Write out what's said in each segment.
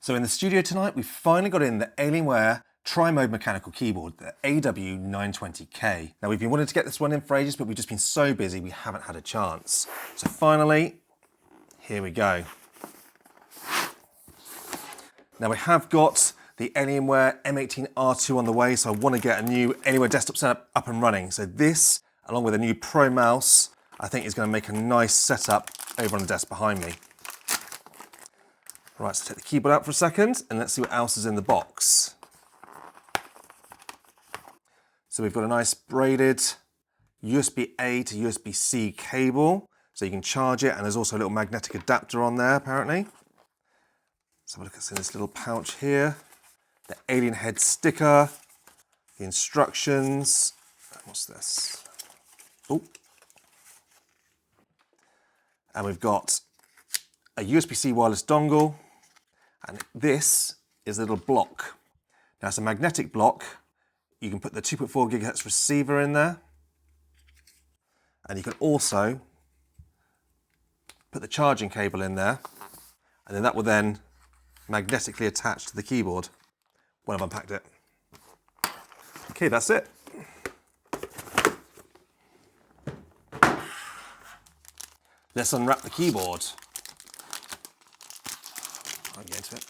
So in the studio tonight, we've finally got in the Alienware tri-mode mechanical keyboard, the AW920K. Now we've been wanting to get this one in for ages, but we've just been so busy we haven't had a chance. So finally, here we go. Now we have got the Alienware M18R2 on the way, so I want to get a new Alienware desktop setup up and running. So this, along with a new Pro mouse, I think is going to make a nice setup over on the desk behind me. Right, so take the keyboard out for a second and let's see what else is in the box. So we've got a nice braided USB-A to USB-C cable, so you can charge it, and there's also a little magnetic adapter on there apparently. Let's have a look at this little pouch here. The alien head sticker, the instructions. What's this? Oh. And we've got a USB-C wireless dongle. And this is a little block. Now it's a magnetic block. You can put the 2.4 GHz receiver in there. And you can also put the charging cable in there. And then that will then magnetically attach to the keyboard when I've unpacked it. Okay, that's it. Let's unwrap the keyboard. I'll get into it.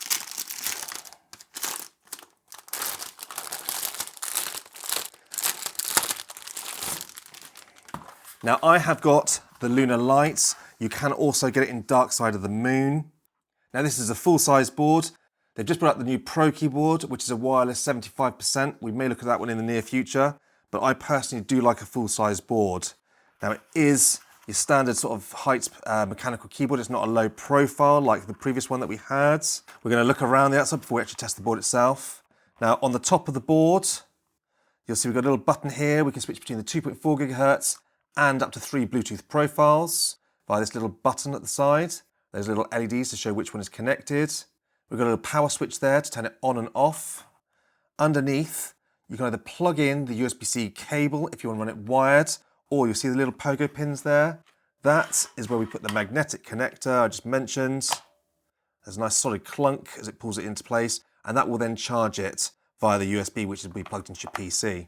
Now I have got the Lunar Light. You can also get it in Dark Side of the Moon. Now this is a full-size board. They've just brought out the new Pro keyboard, which is a wireless 75%. We may look at that one in the near future, but I personally do like a full-size board. Now it is your standard sort of height mechanical keyboard. It's not a low profile like the previous one that we had. We're going to look around the outside before we actually test the board itself. Now on the top of the board, you'll see we've got a little button here. We can switch between the 2.4 GHz and up to 3 Bluetooth profiles via this little button at the side. There's little LEDs to show which one is connected. We've got a little power switch there to turn it on and off. Underneath, you can either plug in the USB-C cable if you want to run it wired, or you'll see the little pogo pins there. That is where we put the magnetic connector I just mentioned. There's a nice solid clunk as it pulls it into place, and that will then charge it via the USB, which will be plugged into your PC.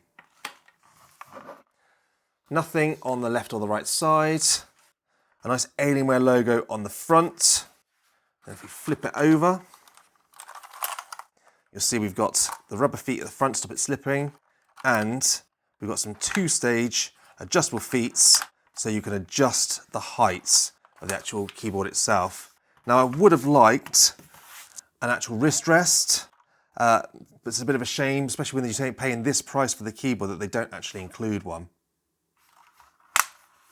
Nothing on the left or the right side. A nice Alienware logo on the front. And if we flip it over, you'll see we've got the rubber feet at the front to stop it slipping, and we've got some two-stage adjustable feet so you can adjust the height of the actual keyboard itself. Now I would have liked an actual wrist rest, but it's a bit of a shame, especially when you're paying this price for the keyboard, that they don't actually include one.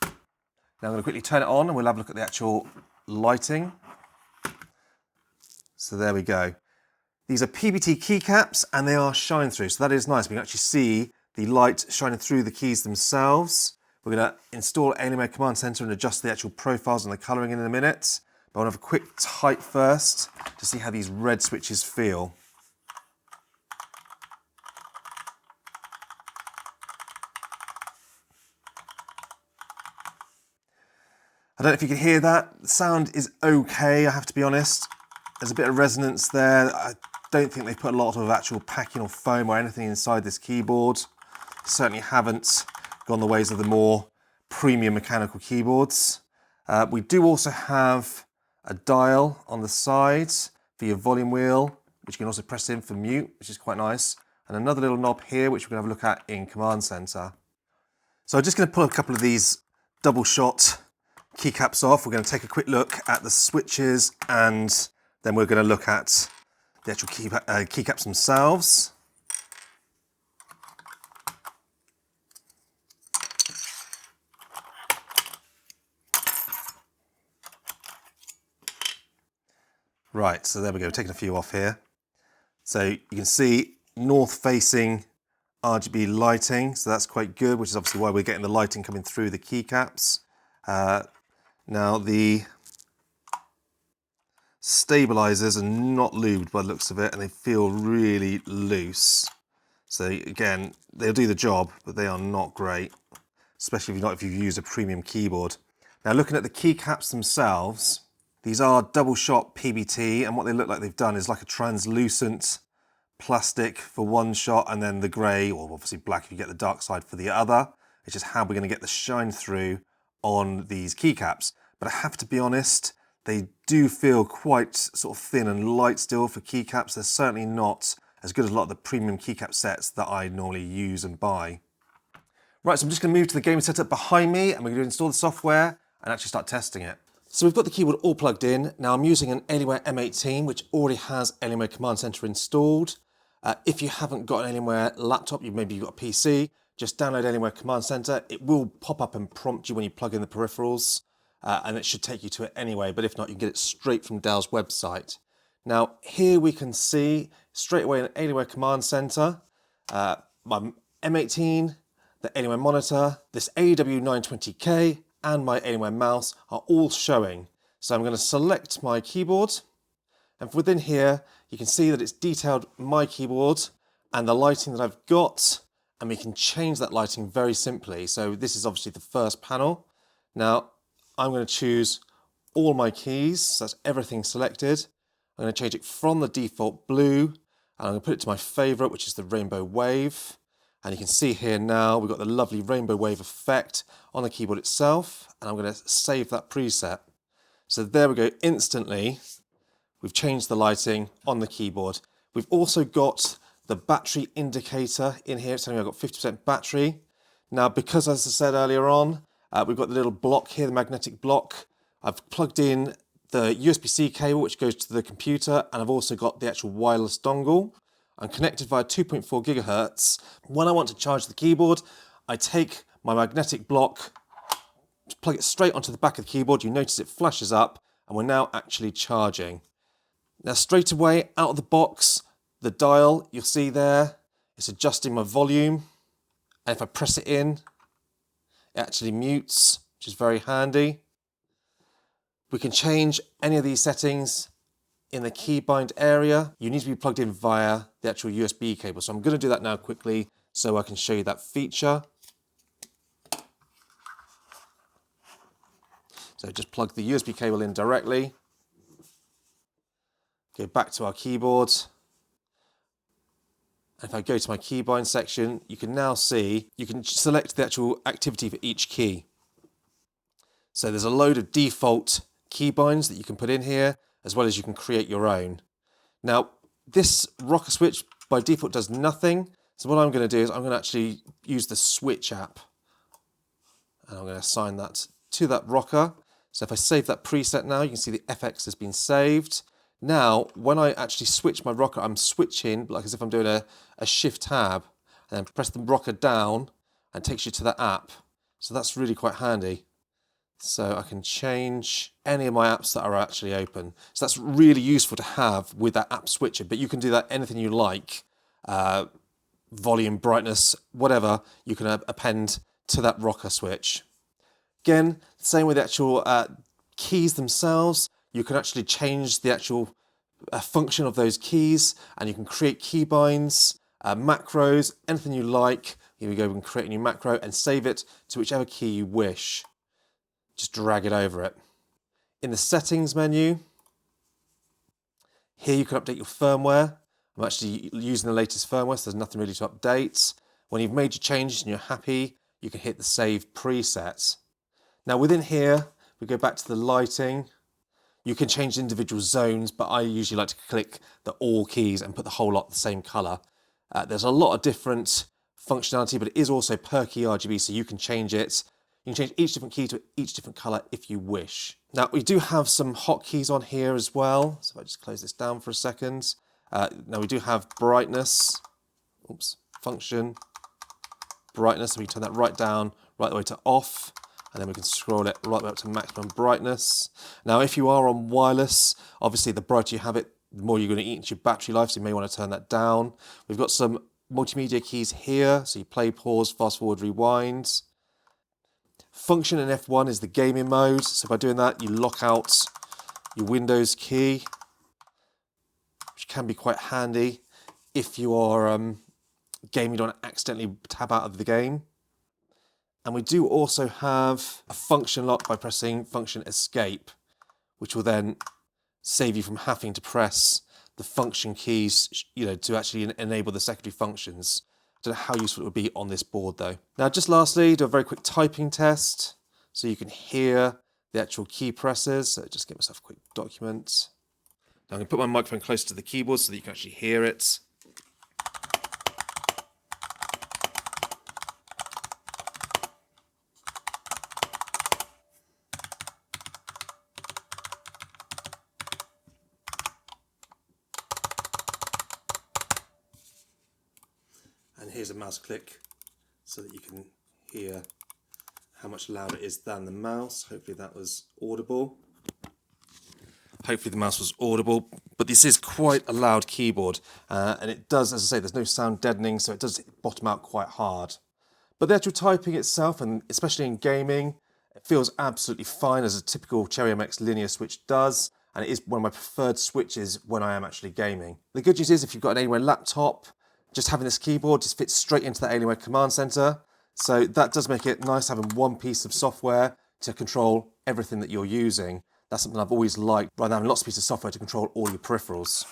Now I'm going to quickly turn it on and we'll have a look at the actual lighting. So there we go. These are PBT keycaps and they are shine through, so that is nice. We can actually see the light shining through the keys themselves. We're going to install Alienware Command Center and adjust the actual profiles and the colouring in a minute. But I want to have a quick type first to see how these red switches feel. I don't know if you can hear that. The sound is okay, I have to be honest. There's a bit of resonance there. I don't think they've put a lot of actual packing or foam or anything inside this keyboard. Certainly haven't gone the ways of the more premium mechanical keyboards. We do also have a dial on the side for your volume wheel, which you can also press in for mute, which is quite nice. And another little knob here, which we're going to have a look at in Command Center. So I'm just going to pull a couple of these double shot keycaps off. We're going to take a quick look at the switches, and then we're going to look at the actual keycaps themselves. Right, so there we go, taking a few off here. So you can see north-facing RGB lighting, so that's quite good, which is obviously why we're getting the lighting coming through the keycaps. Now the stabilizers are not lubed by the looks of it, and they feel really loose. So again, they'll do the job, but they are not great, especially if you use a premium keyboard. Now looking at the keycaps themselves, These are double shot PBT, and what they look like they've done is like a translucent plastic for one shot and then the grey, or obviously black if you get the dark side, for the other. It's just how we're going to get the shine through on these keycaps. But I have to be honest, they do feel quite sort of thin and light still for keycaps. They're certainly not as good as a lot of the premium keycap sets that I normally use and buy. Right, so I'm just going to move to the gaming setup behind me, and we're going to install the software and actually start testing it. So we've got the keyboard all plugged in. Now I'm using an Alienware M18, which already has Alienware Command Center installed. If you haven't got an Alienware laptop, maybe you've got a PC, just download Alienware Command Center. It will pop up and prompt you when you plug in the peripherals, and it should take you to it anyway, but if not, you can get it straight from Dell's website. Now, here we can see straight away in Alienware Command Center, my M18, the Alienware monitor, this AW920K, and my Alienware mouse are all showing. So I'm going to select my keyboard, and within here, you can see that it's detailed my keyboard and the lighting that I've got, and we can change that lighting very simply. So this is obviously the first panel. Now, I'm going to choose all my keys, so that's everything selected. I'm going to change it from the default blue, and I'm going to put it to my favorite, which is the rainbow wave. And you can see here now, we've got the lovely rainbow wave effect on the keyboard itself, and I'm going to save that preset. So there we go, instantly, we've changed the lighting on the keyboard. We've also got the battery indicator in here. It's telling me I've got 50% battery. Now, because as I said earlier on, we've got the little block here, the magnetic block. I've plugged in the USB-C cable, which goes to the computer, and I've also got the actual wireless dongle. I'm connected via 2.4 gigahertz. When I want to charge the keyboard, I take my magnetic block, plug it straight onto the back of the keyboard. You notice it flashes up, and we're now actually charging. Now, straight away out of the box, the dial you'll see there, it's adjusting my volume. And if I press it in, it actually mutes, which is very handy. We can change any of these settings in the keybind area. You need to be plugged in via the actual USB cable. So I'm going to do that now quickly so I can show you that feature. So just plug the USB cable in directly. Go back to our keyboard. And if I go to my keybind section, you can now see, you can select the actual activity for each key. So there's a load of default keybinds that you can put in here, as well as you can create your own. Now, this rocker switch by default does nothing. So what I'm going to do is I'm going to actually use the switch app. And I'm going to assign that to that rocker. So if I save that preset now, you can see the FX has been saved. Now, when I actually switch my rocker, I'm switching like as if I'm doing a shift tab, and then press the rocker down and it takes you to that app. So that's really quite handy. So I can change any of my apps that are actually open. So that's really useful to have with that app switcher, but you can do that anything you like. Volume, brightness, whatever, you can append to that rocker switch. Again, same with the actual keys themselves. You can actually change the actual function of those keys, and you can create keybinds, macros, anything you like. Here we go, we can create a new macro and save it to whichever key you wish. Just drag it over it. In the settings menu, here you can update your firmware. I'm actually using the latest firmware, so there's nothing really to update. When you've made your changes and you're happy, you can hit the save preset. Now within here, we go back to the lighting. You can change individual zones, but I usually like to click the all keys and put the whole lot the same color. There's a lot of different functionality, but it is also per key RGB, so you can change it. You can change each different key to each different color if you wish. Now, we do have some hotkeys on here as well. So if I just close this down for a second. Now we do have brightness, function, brightness. So we can turn that right down, right the way to off. And then we can scroll it right up to maximum brightness. Now, if you are on wireless, obviously the brighter you have it, the more you're going to eat into your battery life, so you may want to turn that down. We've got some multimedia keys here, so you play, pause, fast forward, rewind. Function in F1 is the gaming mode, so by doing that, you lock out your Windows key, which can be quite handy if you are gaming, you don't accidentally tab out of the game. And we do also have a function lock by pressing function escape, which will then save you from having to press the function keys, to actually enable the secondary functions. I don't know how useful it would be on this board though. Now, just lastly, do a very quick typing test so you can hear the actual key presses. So just get myself a quick document. Now I'm going to put my microphone closer to the keyboard so that you can actually hear it. And here's a mouse click so that you can hear how much louder it is than the mouse. Hopefully that was audible. Hopefully the mouse was audible, but this is quite a loud keyboard, and it does, as I say, there's no sound deadening, so it does bottom out quite hard. But the actual typing itself, and especially in gaming, it feels absolutely fine as a typical Cherry MX linear switch does, and it is one of my preferred switches when I am actually gaming. The good news is if you've got an Alienware laptop, just having this keyboard just fits straight into that Alienware command center. So that does make it nice having one piece of software to control everything that you're using. That's something I've always liked, rather than having lots of pieces of software to control all your peripherals.